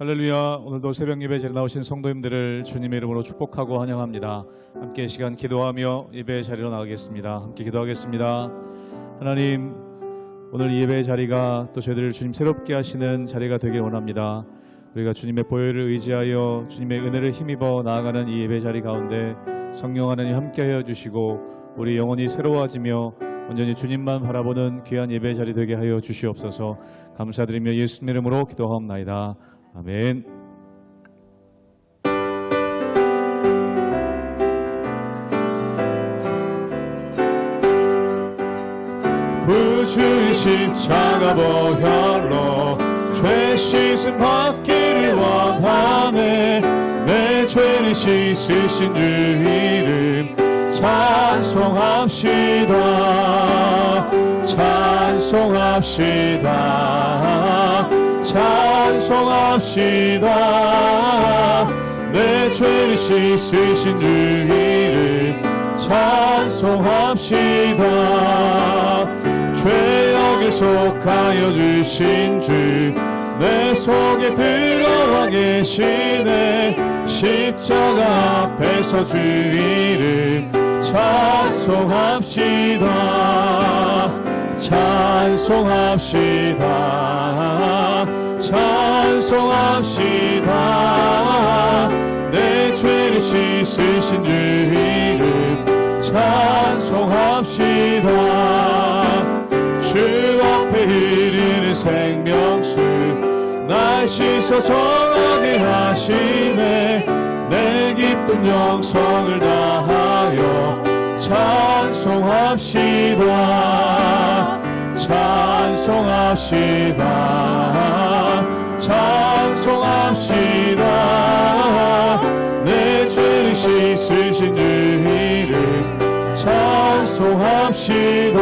할렐루야. 오늘도 새벽 예배 자리에 나오신 성도님들을 주님의 이름으로 축복하고 환영합니다. 함께 이 시간 기도하며 예배 자리로 나가겠습니다. 함께 기도하겠습니다. 하나님, 오늘 이 예배 자리가 또 저희들을 주님 새롭게 하시는 자리가 되길 원합니다. 우리가 주님의 보혈을 의지하여 주님의 은혜를 힘입어 나아가는 이 예배 자리 가운데 성령 하나님 함께하여 주시고 우리 영혼이 새로워지며 온전히 주님만 바라보는 귀한 예배 자리 되게 하여 주시옵소서. 감사드리며 예수님 이름으로 기도하옵나이다. 아멘. 구주의 십자가 보혈로 죄 씻음 받기를 원하네. 내 죄를 씻으신 주 이름 찬송합시다. 찬송합시다. 찬송합시다. 내 죄를 씻으신 주 이름 찬송합시다. 죄악에 속하여 주신 주 내 속에 들어와 계시네. 십자가 앞에서 주 이름 찬송합시다. 찬송합시다. 찬송합시다. 내 죄를 씻으신 주 이름 찬송합시다. 주 앞에 흐르는 생명수 날 씻어 정하게 하시네. 내 기쁜 영성을 다하여 찬송합시다. 찬송합시다. 찬송합시다. 내 죄를 씻으신 주 이름 찬송합시다.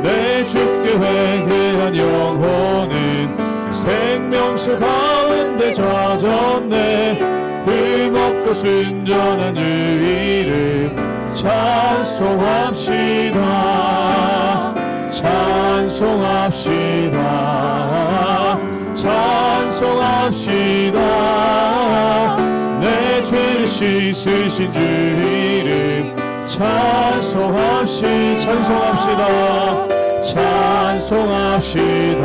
내 주께 회개한 영혼은 생명수 가운데 젖었네. 흠없고 순전한 주 이름 찬송합시다. 찬송합시다. 찬송합시다. 내 죄를 씻으신 주 이름 찬송합시다. 찬송합시다. 찬송합시다.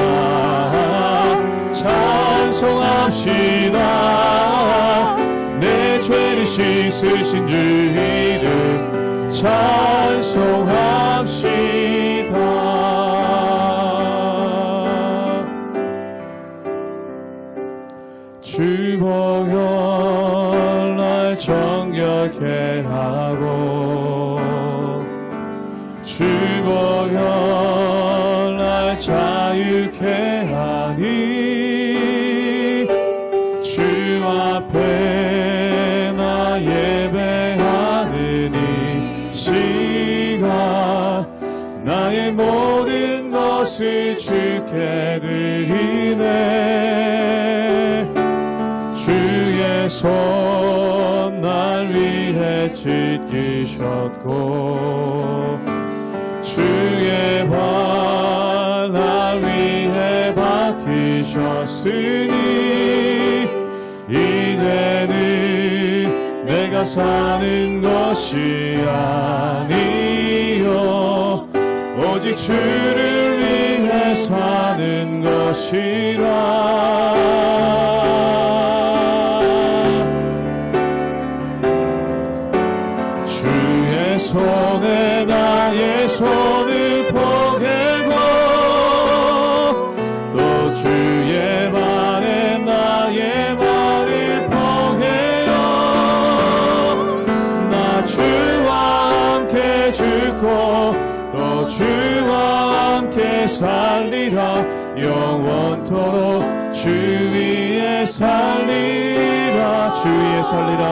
찬송합시다. 내 죄를 씻으신 주 이름 찬송합시다. 주 보혈 날 정결케 하고 주 보혈 날 자유케 하니 주 앞에 나 예배하는 이 시간 나의 모든 것을 주께 드리네. 주의 손 날 위해 찢기셨고 주의 발 날 위해 박히셨으니 이제는 내가 사는 것이 아니요 오직 주를 위해 사는 것이라. 주의 손에 나의 손을 포개고 또 주의 발에 나의 발을 포개요. 나 주와 함께 죽고 또 주와 함께 살리라. 영원토록 주 위에 살리라. 주 위에 살리라.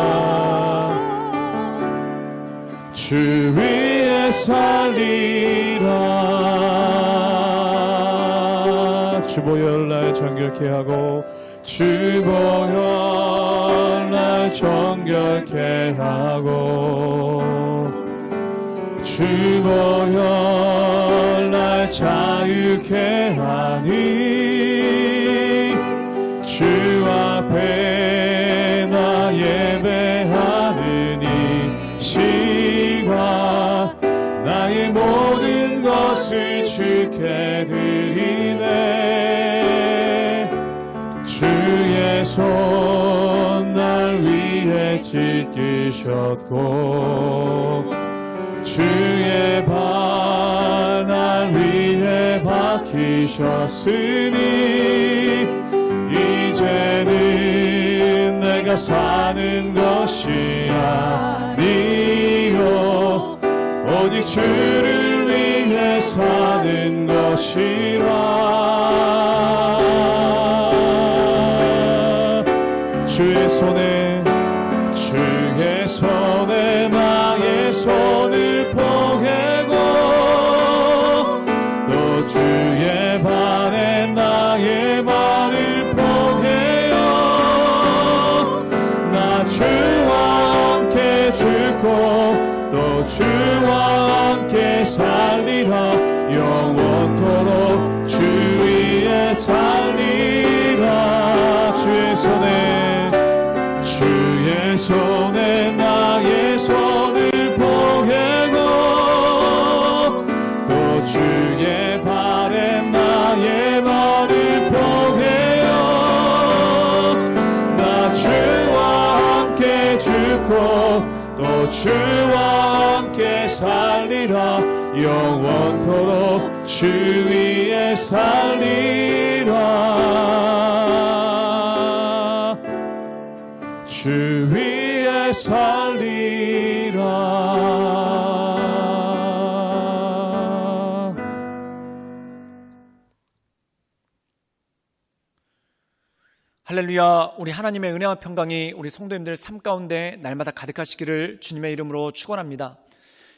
주 위에 살리라. 주 보혈 날 정결케 하고 주 보혈 날 정결케 하고 주 보혈 날 자유케 하니 주 내가 예배하는 이 시간 나의 모든 것을 주께 드리네. 주의 손 날 위해 찢기셨고 주의 발 날 위해 박히셨으니 이제는 내가 사는 것이 아니요 오직 주를 위해 사는 것이라. 주의 손에 나의 손을 포개고 또 주의 발에 나의 발을 포개어 나 주와 함께 죽고 또 주와 함께 살리라. 영원토록 주 위에 살리라. 주의 손에 나의 손을 포개고 또 주의 발에 나의 발을 포개어 나 주와 함께 죽고 또 주와 함께 살리라. 영원토록 주 위에 살리라. 주 위에 살리라. 할렐루야. 우리 하나님의 은혜와 평강이 우리 성도님들 삶 가운데 날마다 가득하시기를 주님의 이름으로 축원합니다.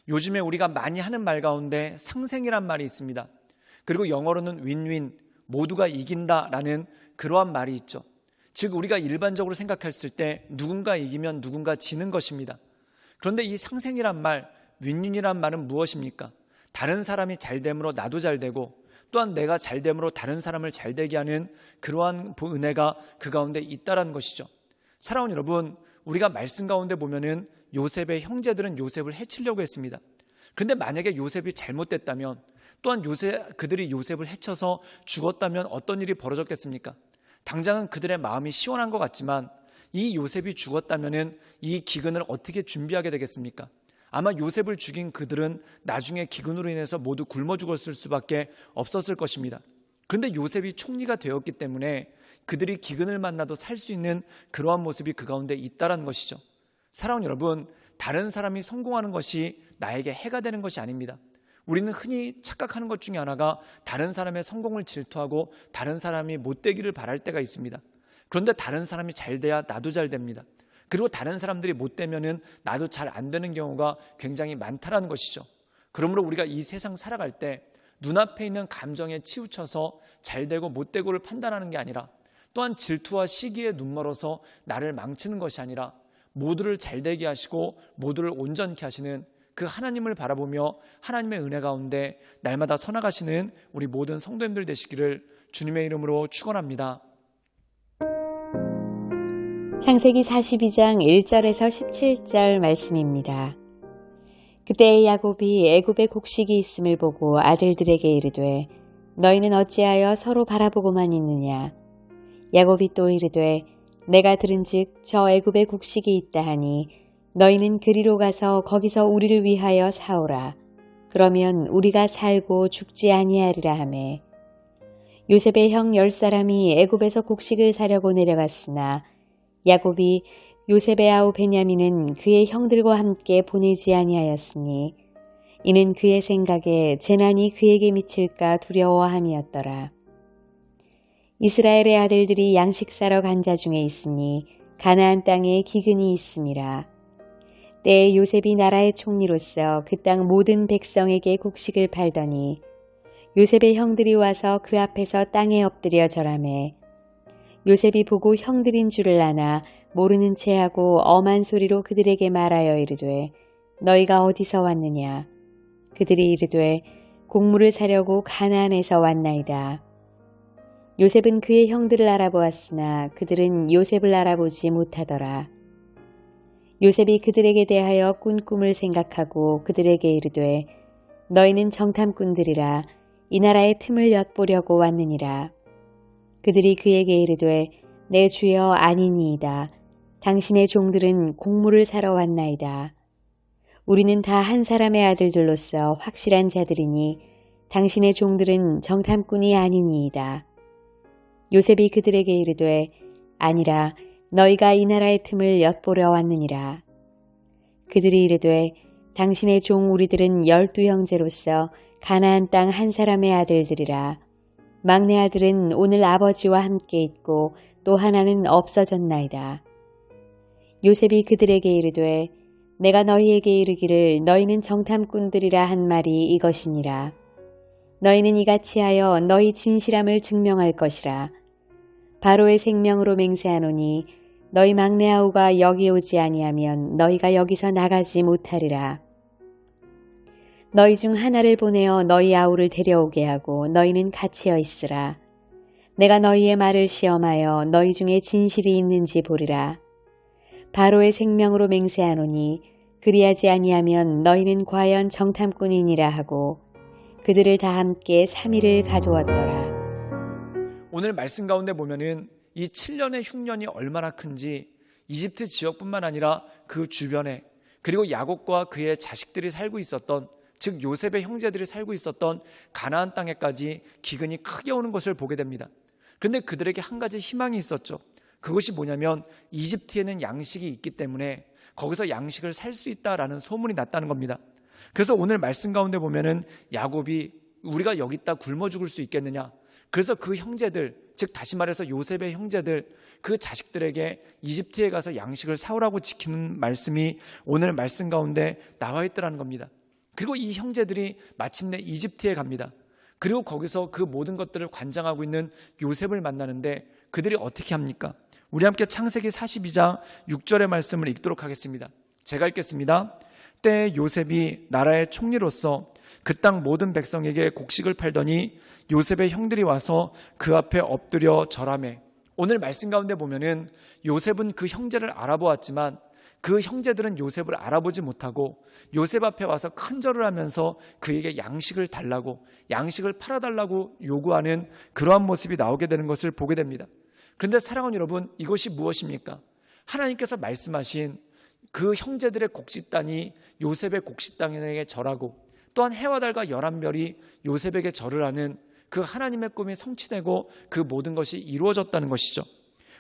요즘에 우리가 많이 하는 말 가운데 상생이란 말이 있습니다. 그리고 영어로는 윈윈, 모두가 이긴다라는 그러한 말이 있죠. 즉 우리가 일반적으로 생각했을 때 누군가 이기면 누군가 지는 것입니다. 그런데 이 상생이란 말, 윈윈이란 말은 무엇입니까? 다른 사람이 잘됨으로 나도 잘되고 또한 내가 잘됨으로 다른 사람을 잘되게 하는 그러한 은혜가 그 가운데 있다라는 것이죠. 사랑하는 여러분, 우리가 말씀 가운데 보면은 요셉의 형제들은 요셉을 해치려고 했습니다. 그런데 만약에 요셉이 잘못됐다면 또한 그들이 요셉을 해쳐서 죽었다면 어떤 일이 벌어졌겠습니까? 당장은 그들의 마음이 시원한 것 같지만 이 요셉이 죽었다면 이 기근을 어떻게 준비하게 되겠습니까? 아마 요셉을 죽인 그들은 나중에 기근으로 인해서 모두 굶어 죽었을 수밖에 없었을 것입니다. 그런데 요셉이 총리가 되었기 때문에 그들이 기근을 만나도 살 수 있는 그러한 모습이 그 가운데 있다는 것이죠. 사랑하는 여러분, 다른 사람이 성공하는 것이 나에게 해가 되는 것이 아닙니다. 우리는 흔히 착각하는 것 중에 하나가 다른 사람의 성공을 질투하고 다른 사람이 못되기를 바랄 때가 있습니다. 그런데 다른 사람이 잘 돼야 나도 잘 됩니다. 그리고 다른 사람들이 못되면은 나도 잘 안 되는 경우가 굉장히 많다라는 것이죠. 그러므로 우리가 이 세상 살아갈 때 눈앞에 있는 감정에 치우쳐서 잘 되고 못 되고를 판단하는 게 아니라 또한 질투와 시기에 눈멀어서 나를 망치는 것이 아니라 모두를 잘 되게 하시고 모두를 온전케 하시는 그 하나님을 바라보며 하나님의 은혜 가운데 날마다 서나가시는 우리 모든 성도님들 되시기를 주님의 이름으로 축원합니다. 창세기 42장 1절에서 17절 말씀입니다. 그때 야곱이 애굽에 곡식이 있음을 보고 아들들에게 이르되 너희는 어찌하여 서로 바라보고만 있느냐. 야곱이 또 이르되 내가 들은즉 저 애굽에 곡식이 있다 하니 너희는 그리로 가서 거기서 우리를 위하여 사오라. 그러면 우리가 살고 죽지 아니하리라 하매 요셉의 형 10사람이 애굽에서 곡식을 사려고 내려갔으나 야곱이 요셉의 아우 베냐민은 그의 형들과 함께 보내지 아니하였으니 이는 그의 생각에 재난이 그에게 미칠까 두려워함이었더라. 이스라엘의 아들들이 양식 사러 간 자 중에 있으니 가나안 땅에 기근이 있음이라. 때에 요셉이 나라의 총리로서 그 땅 모든 백성에게 곡식을 팔더니 요셉의 형들이 와서 그 앞에서 땅에 엎드려 절하매 요셉이 보고 형들인 줄을 아나 모르는 체하고 엄한 소리로 그들에게 말하여 이르되 너희가 어디서 왔느냐. 그들이 이르되 곡물을 사려고 가나안에서 왔나이다. 요셉은 그의 형들을 알아보았으나 그들은 요셉을 알아보지 못하더라. 요셉이 그들에게 대하여 꾼 꿈을 생각하고 그들에게 이르되 너희는 정탐꾼들이라 이 나라의 틈을 엿보려고 왔느니라. 그들이 그에게 이르되 내 주여 아니니이다. 당신의 종들은 곡물을 사러 왔나이다. 우리는 다 한 사람의 아들들로서 확실한 자들이니 당신의 종들은 정탐꾼이 아니니이다. 요셉이 그들에게 이르되 아니라 너희가 이 나라의 틈을 엿보려 왔느니라. 그들이 이르되 당신의 종 우리들은 12형제로서 가나안 땅 한 사람의 아들들이라. 막내 아들은 오늘 아버지와 함께 있고 또 하나는 없어졌나이다. 요셉이 그들에게 이르되 내가 너희에게 이르기를 너희는 정탐꾼들이라 한 말이 이것이니라. 너희는 이같이 하여 너희 진실함을 증명할 것이라. 바로의 생명으로 맹세하노니 너희 막내 아우가 여기 오지 아니하면 너희가 여기서 나가지 못하리라. 너희 중 하나를 보내어 너희 아우를 데려오게 하고 너희는 갇혀 있으라. 내가 너희의 말을 시험하여 너희 중에 진실이 있는지 보리라. 바로의 생명으로 맹세하노니 그리하지 아니하면 너희는 과연 정탐꾼이니라 하고 그들을 다 함께 3일을 가두었더라. 오늘 말씀 가운데 보면은 이 7년의 흉년이 얼마나 큰지 이집트 지역뿐만 아니라 그 주변에 그리고 야곱과 그의 자식들이 살고 있었던 즉 요셉의 형제들이 살고 있었던 가나안 땅에까지 기근이 크게 오는 것을 보게 됩니다. 그런데 그들에게 한 가지 희망이 있었죠. 그것이 뭐냐면 이집트에는 양식이 있기 때문에 거기서 양식을 살 수 있다라는 소문이 났다는 겁니다. 그래서 오늘 말씀 가운데 보면은 야곱이 우리가 여기 있다 굶어 죽을 수 있겠느냐. 그래서 그 형제들, 즉 다시 말해서 요셉의 형제들, 그 자식들에게 이집트에 가서 양식을 사오라고 지키는 말씀이 오늘 말씀 가운데 나와 있더라는 겁니다. 그리고 이 형제들이 마침내 이집트에 갑니다. 그리고 거기서 그 모든 것들을 관장하고 있는 요셉을 만나는데 그들이 어떻게 합니까? 우리 함께 창세기 42장 6절의 말씀을 읽도록 하겠습니다. 제가 읽겠습니다. 때에 요셉이 나라의 총리로서 그 땅 모든 백성에게 곡식을 팔더니 요셉의 형들이 와서 그 앞에 엎드려 절하매. 오늘 말씀 가운데 보면은 요셉은 그 형제를 알아보았지만 그 형제들은 요셉을 알아보지 못하고 요셉 앞에 와서 큰 절을 하면서 그에게 양식을 달라고 양식을 팔아달라고 요구하는 그러한 모습이 나오게 되는 것을 보게 됩니다. 그런데 사랑하는 여러분, 이것이 무엇입니까? 하나님께서 말씀하신 그 형제들의 곡식단이 요셉의 곡식단에게 절하고 또한 해와 달과 11별이 요셉에게 절을 하는 그 하나님의 꿈이 성취되고 그 모든 것이 이루어졌다는 것이죠.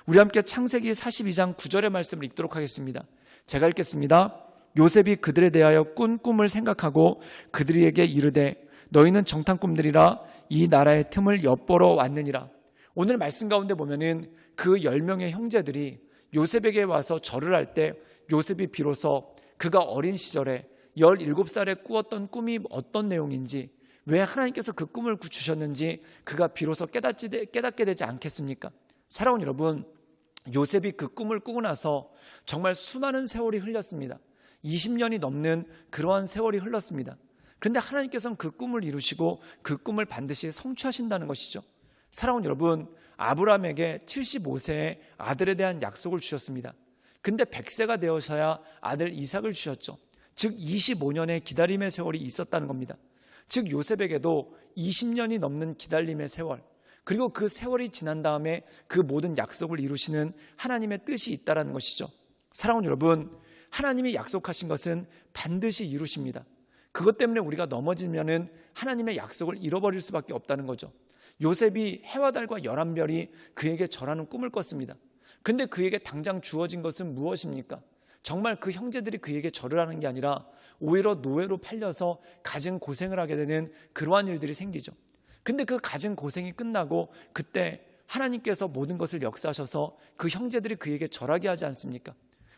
우리 함께 창세기 42장 9절의 말씀을 읽도록 하겠습니다. 제가 읽겠습니다. 요셉이 그들에 대하여 꾼 꿈을 생각하고 그들에게 이르되 너희는 정탐꾼들이라 이 나라의 틈을 엿보러 왔느니라. 오늘 말씀 가운데 보면은 그 10명의 형제들이 요셉에게 와서 절을 할 때 요셉이 비로소 그가 어린 시절에 17살에 꾸었던 꿈이 어떤 내용인지 왜 하나님께서 그 꿈을 주셨는지 그가 비로소 깨닫게 되지 않겠습니까? 사랑하는 여러분, 요셉이 그 꿈을 꾸고 나서 정말 수많은 세월이 흘렸습니다. 20년이 넘는 그러한 세월이 흘렀습니다. 그런데 하나님께서는 그 꿈을 이루시고 그 꿈을 반드시 성취하신다는 것이죠. 사랑하는 여러분, 아브라함에게 75세에 아들에 대한 약속을 주셨습니다. 근데 100세가 되어서야 아들 이삭을 주셨죠. 즉 25년의 기다림의 세월이 있었다는 겁니다. 즉 요셉에게도 20년이 넘는 기다림의 세월, 그리고 그 세월이 지난 다음에 그 모든 약속을 이루시는 하나님의 뜻이 있다는 것이죠. 사랑하는 여러분, 하나님이 약속하신 것은 반드시 이루십니다. 그것 때문에 우리가 넘어지면은 하나님의 약속을 잃어버릴 수밖에 없다는 거죠. 요셉이 해와 달과 11별이 그에게 절하는 꿈을 꿨습니다. 근데 그에게 당장 주어진 것은 무엇입니까? 정말 그 형제들이 그에게 절을 하는 게 아니라 오히려 노예로 팔려서 갖은 고생을 하게 되는 그러한 일들이 생기죠. 근데 그 갖은 고생이 끝나고 그때 하나님께서 모든 것을 역사하셔서 그 형제들이 그에게 절하게 하지 않습니까?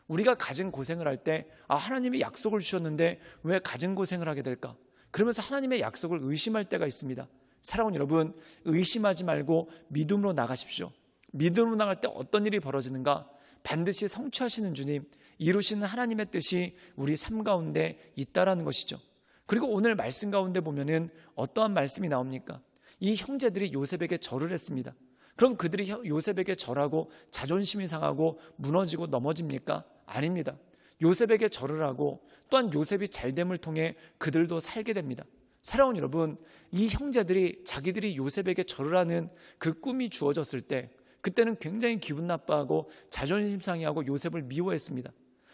우리가 갖은 고생을 할 때 하나님이 약속을 주셨는데 왜 갖은 고생을 하게 될까? 그러면서 하나님의 약속을 의심할 때가 있습니다. 사랑하는 여러분, 의심하지 말고 믿음으로 나가십시오. 믿음으로 나갈 때 어떤 일이 벌어지는가? 반드시 성취하시는 주님, 이루시는 하나님의 뜻이 우리 삶 가운데 있다라는 것이죠. 그리고 오늘 말씀 가운데 보면은 어떠한 말씀이 나옵니까? 이 형제들이 요셉에게 절을 했습니다. 그럼 그들이 요셉에게 절하고 자존심이 상하고 무너지고 넘어집니까? 아닙니다. 요셉에게 절을 하고 또한 요셉이 잘됨을 통해 그들도 살게 됩니다. 사랑하는 여러분, 이 형제들이 자기들이 요셉에게 절을 하는 그 꿈이 주어졌을 때 그때는 굉장히 기분 나빠하고 자존심 상해하고 요셉을 미워했습니다.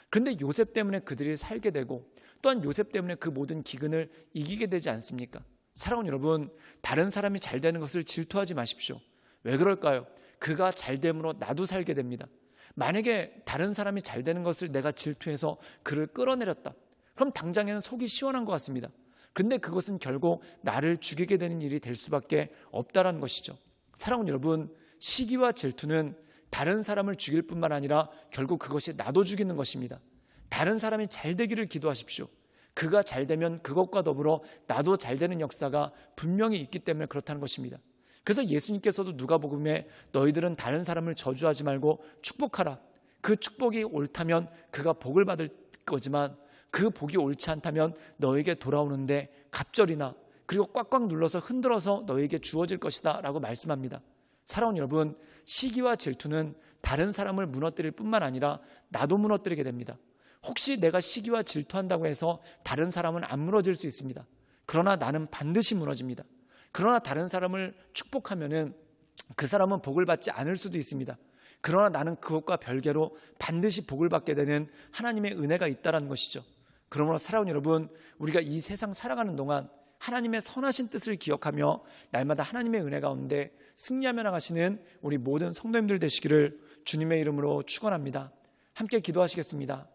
그런데 요셉 때문에 그들이 살게 되고 또한 요셉 때문에 그 모든 기근을 이기게 되지 않습니까? 사랑하는 여러분, 다른 사람이 잘 되는 것을 질투하지 마십시오. 왜 그럴까요? 그가 잘 됨으로 나도 살게 됩니다. 만약에 다른 사람이 잘 되는 것을 내가 질투해서 그를 끌어내렸다. 그럼 당장에는 속이 시원한 것 같습니다. 근데 그것은 결국 나를 죽이게 되는 일이 될 수밖에 없다라는 것이죠. 사랑하는 여러분, 시기와 질투는 다른 사람을 죽일 뿐만 아니라 결국 그것이 나도 죽이는 것입니다. 다른 사람이 잘 되기를 기도하십시오. 그가 잘 되면 그것과 더불어 나도 잘 되는 역사가 분명히 있기 때문에 그렇다는 것입니다. 그래서 예수님께서도 누가복음에 너희들은 다른 사람을 저주하지 말고 축복하라. 그 축복이 옳다면 그가 복을 받을 거지만 그 복이 옳지 않다면 너에게 돌아오는데 갑절이나 그리고 꽉꽉 눌러서 흔들어서 너에게 주어질 것이다 라고 말씀합니다. 사랑하는 여러분, 시기와 질투는 다른 사람을 무너뜨릴 뿐만 아니라 나도 무너뜨리게 됩니다. 혹시 내가 시기와 질투한다고 해서 다른 사람은 안 무너질 수 있습니다. 그러나 나는 반드시 무너집니다. 그러나 다른 사람을 축복하면은 그 사람은 복을 받지 않을 수도 있습니다. 그러나 나는 그것과 별개로 반드시 복을 받게 되는 하나님의 은혜가 있다는 것이죠. 그러므로 사랑하는 여러분, 우리가 이 세상 살아가는 동안 하나님의 선하신 뜻을 기억하며 날마다 하나님의 은혜 가운데 승리하며 나가시는 우리 모든 성도님들 되시기를 주님의 이름으로 축원합니다. 함께 기도하시겠습니다.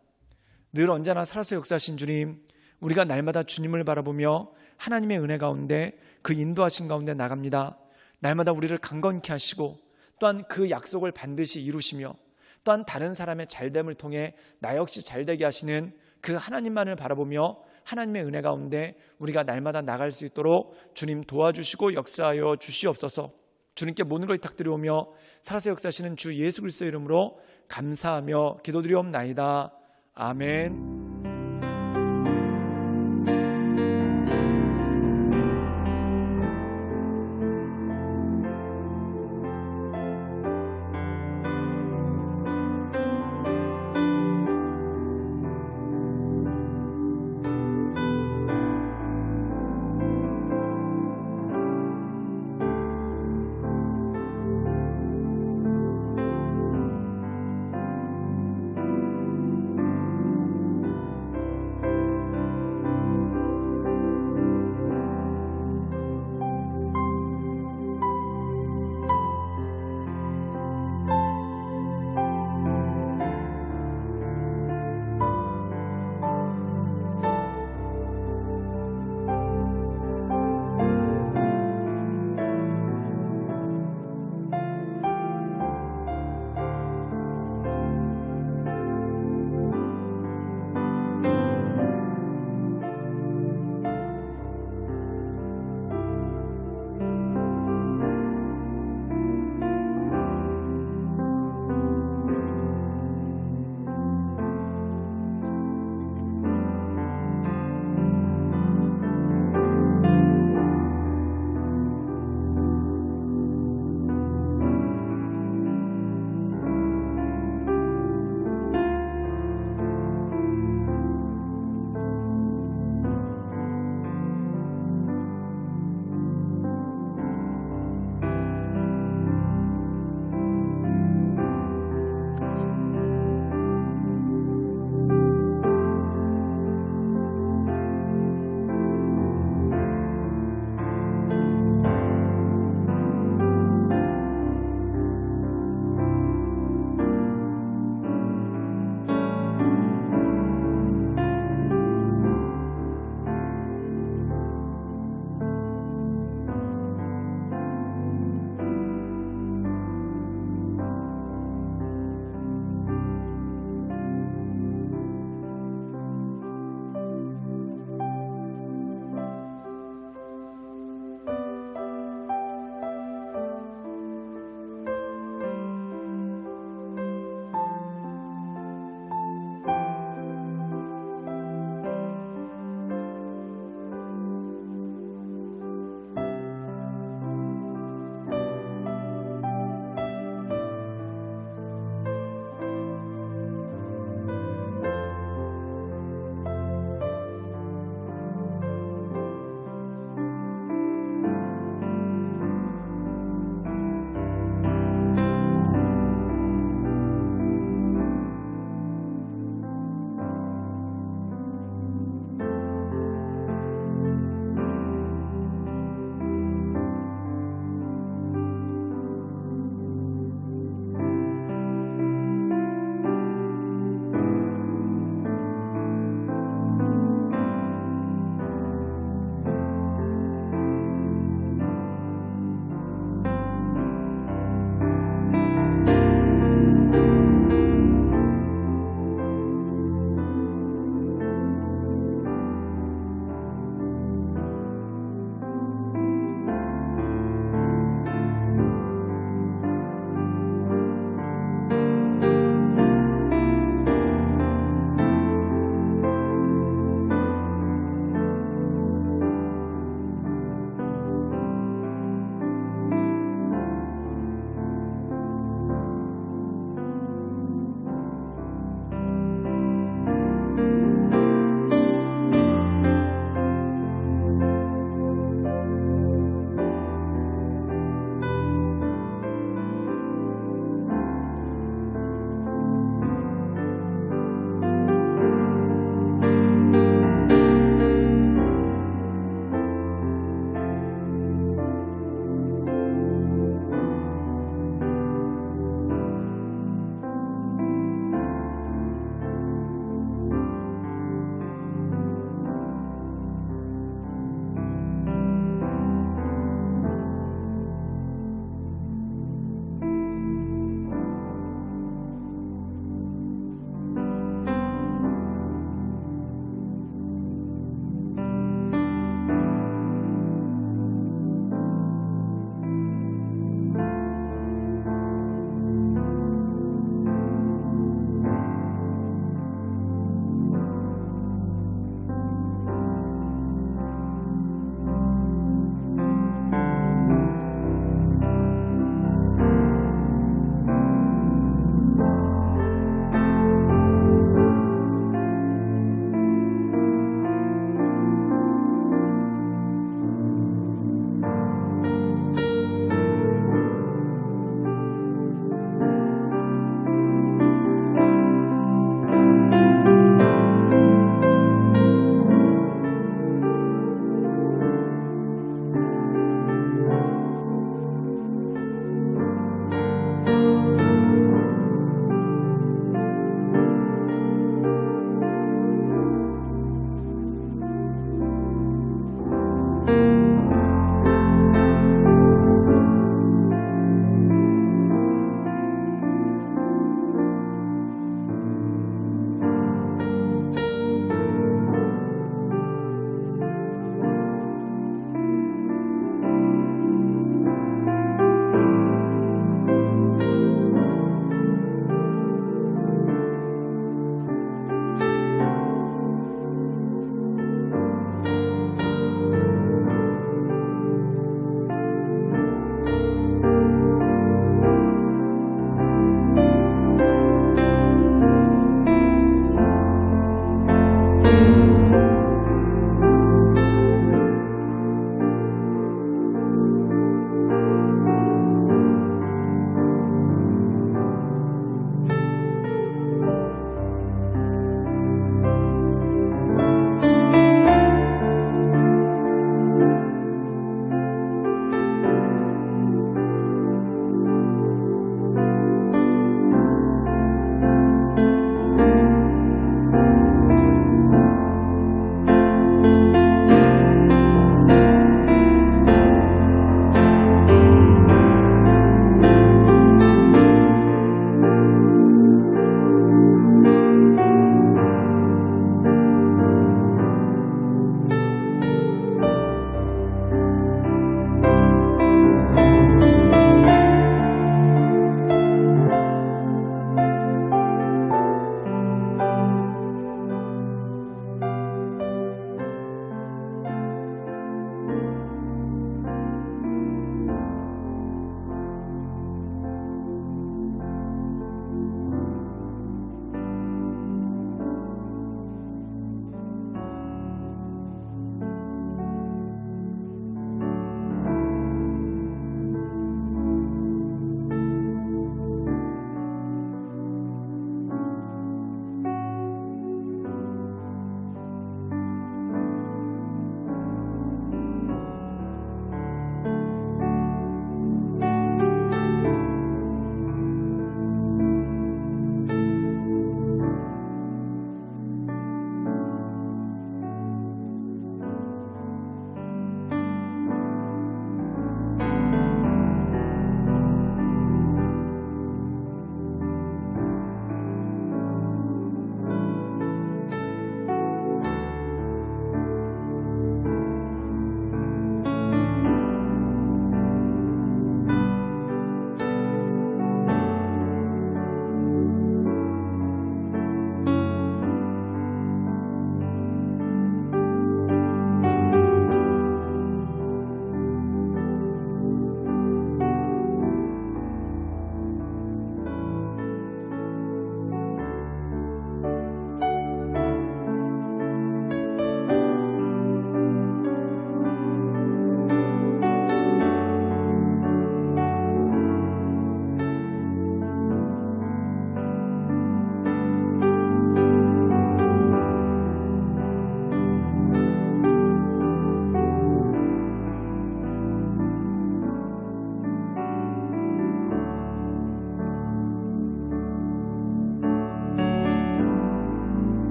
늘 언제나 살아서 역사하신 주님, 우리가 날마다 주님을 바라보며 하나님의 은혜 가운데 그 인도하신 가운데 나갑니다. 날마다 우리를 강건케 하시고 또한 그 약속을 반드시 이루시며 또한 다른 사람의 잘됨을 통해 나 역시 잘되게 하시는 그 하나님만을 바라보며 하나님의 은혜 가운데 우리가 날마다 나갈 수 있도록 주님 도와주시고 역사하여 주시옵소서. 주님께 모든 걸 부탁드리오며 살아서 역사하시는 주 예수 그리스도의 이름으로 감사하며 기도드리옵나이다. 아멘.